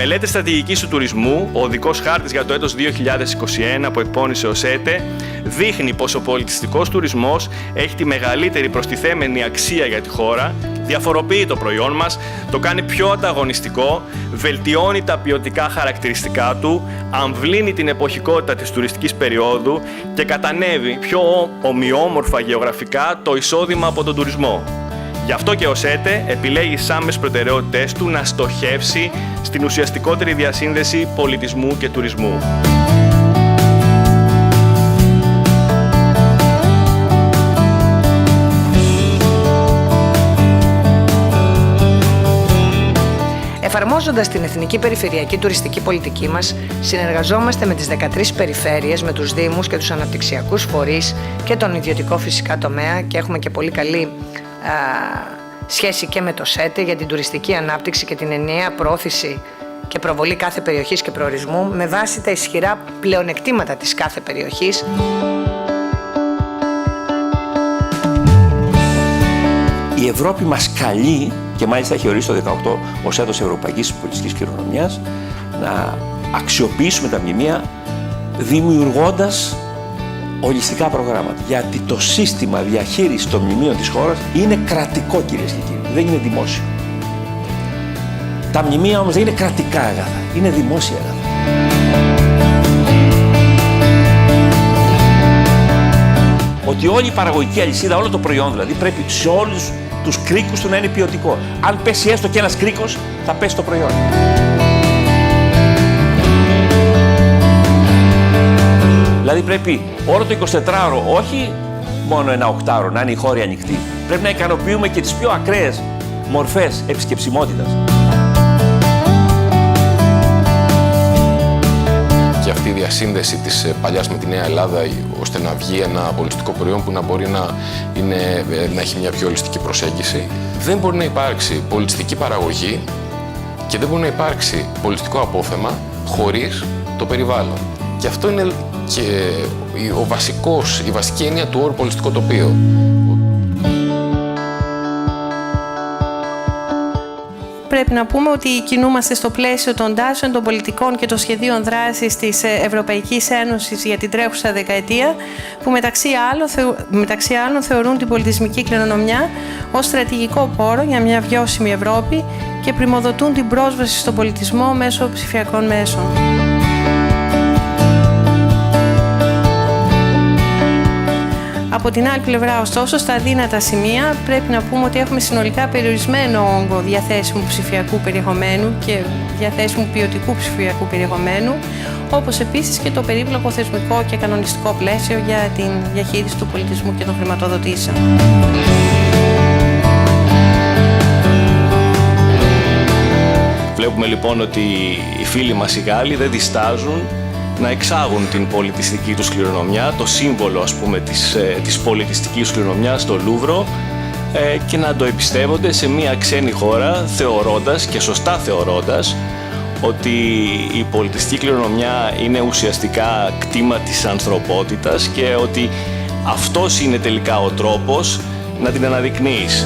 μελέτη στρατηγικής του τουρισμού, ο οδικός χάρτης για το έτος 2021 που εκπώνησε ο ΣΕΤΕ, δείχνει πως ο πολιτιστικός τουρισμός έχει τη μεγαλύτερη προστιθέμενη αξία για τη χώρα, διαφοροποιεί το προϊόν μας, το κάνει πιο ανταγωνιστικό, βελτιώνει τα ποιοτικά χαρακτηριστικά του, αμβλύνει την εποχικότητα της τουριστικής περίοδου και κατανεύει πιο ομοιόμορφα γεωγραφικά το εισόδημα από τον τουρισμό. Γι' αυτό και ο ΣΕΤΕ επιλέγει σαν μες προτεραιότητες του να στοχεύσει στην ουσιαστικότερη διασύνδεση πολιτισμού και τουρισμού. Εφαρμόζοντας την εθνική περιφερειακή τουριστική πολιτική μας, συνεργαζόμαστε με τις 13 περιφέρειες, με τους δήμους και τους αναπτυξιακούς φορείς και τον ιδιωτικό φυσικά τομέα και έχουμε και πολύ καλή σχέση και με το ΣΕΤΕ για την τουριστική ανάπτυξη και την ενιαία προώθηση και προβολή κάθε περιοχής και προορισμού με βάση τα ισχυρά πλεονεκτήματα της κάθε περιοχής. Η Ευρώπη μας καλεί, και μάλιστα έχει ορίσει το 2018 ως έτος Ευρωπαϊκής Πολιτιστικής Κληρονομιάς, να αξιοποιήσουμε τα μνημεία δημιουργώντας ολιστικά προγράμματα. Γιατί το σύστημα διαχείρισης των μνημείων της χώρας είναι κρατικό, κυρίες και κύριοι, δεν είναι δημόσιο. Τα μνημεία όμως δεν είναι κρατικά αγαθά, είναι δημόσια αγαθά. Ότι όλη η παραγωγική αλυσίδα, όλο το προϊόν δηλαδή, πρέπει σε όλους τους κρίκους του να είναι ποιοτικό. Αν πέσει έστω και ένας κρίκος, θα πέσει το προϊόν. Δηλαδή πρέπει όλο το 24ωρο, όχι μόνο ένα 8ωρο, να είναι η χώρη ανοιχτή. Πρέπει να ικανοποιούμε και τις πιο ακραίες μορφές επισκεψιμότητας. Και αυτή η διασύνδεση της παλιάς με τη Νέα Ελλάδα, ώστε να βγει ένα πολιτιστικό προϊόν που να μπορεί να έχει μια πιο ολιστική προσέγγιση. Δεν μπορεί να υπάρξει πολιτιστική παραγωγή και δεν μπορεί να υπάρξει πολιτιστικό απόθεμα χωρίς το περιβάλλον. Και αυτό είναι και η βασική έννοια του όρου πολιτιστικό τοπίο. Πρέπει να πούμε ότι κινούμαστε στο πλαίσιο των τάσεων, των πολιτικών και των σχεδίων δράσης της Ευρωπαϊκής Ένωσης για την τρέχουσα δεκαετία, που μεταξύ άλλων θεωρούν την πολιτισμική κληρονομιά ως στρατηγικό πόρο για μια βιώσιμη Ευρώπη και πριμοδοτούν την πρόσβαση στον πολιτισμό μέσω ψηφιακών μέσων. Από την άλλη πλευρά, ωστόσο, στα αδύνατα σημεία πρέπει να πούμε ότι έχουμε συνολικά περιορισμένο όγκο διαθέσιμου ψηφιακού περιεχομένου και διαθέσιμου ποιοτικού ψηφιακού περιεχομένου, όπως επίσης και το περίπλοκο θεσμικό και κανονιστικό πλαίσιο για την διαχείριση του πολιτισμού και των χρηματοδοτήσεων. Βλέπουμε λοιπόν ότι οι φίλοι μας οι Γάλλοι δεν διστάζουν να εξάγουν την πολιτιστική τους κληρονομιά, το σύμβολο ας πούμε της πολιτιστικής κληρονομιάς στο Λούβρο και να το εμπιστεύονται σε μια ξένη χώρα, θεωρώντας και σωστά θεωρώντας ότι η πολιτιστική κληρονομιά είναι ουσιαστικά κτήμα της ανθρωπότητας και ότι αυτός είναι τελικά ο τρόπος να την αναδεικνύεις.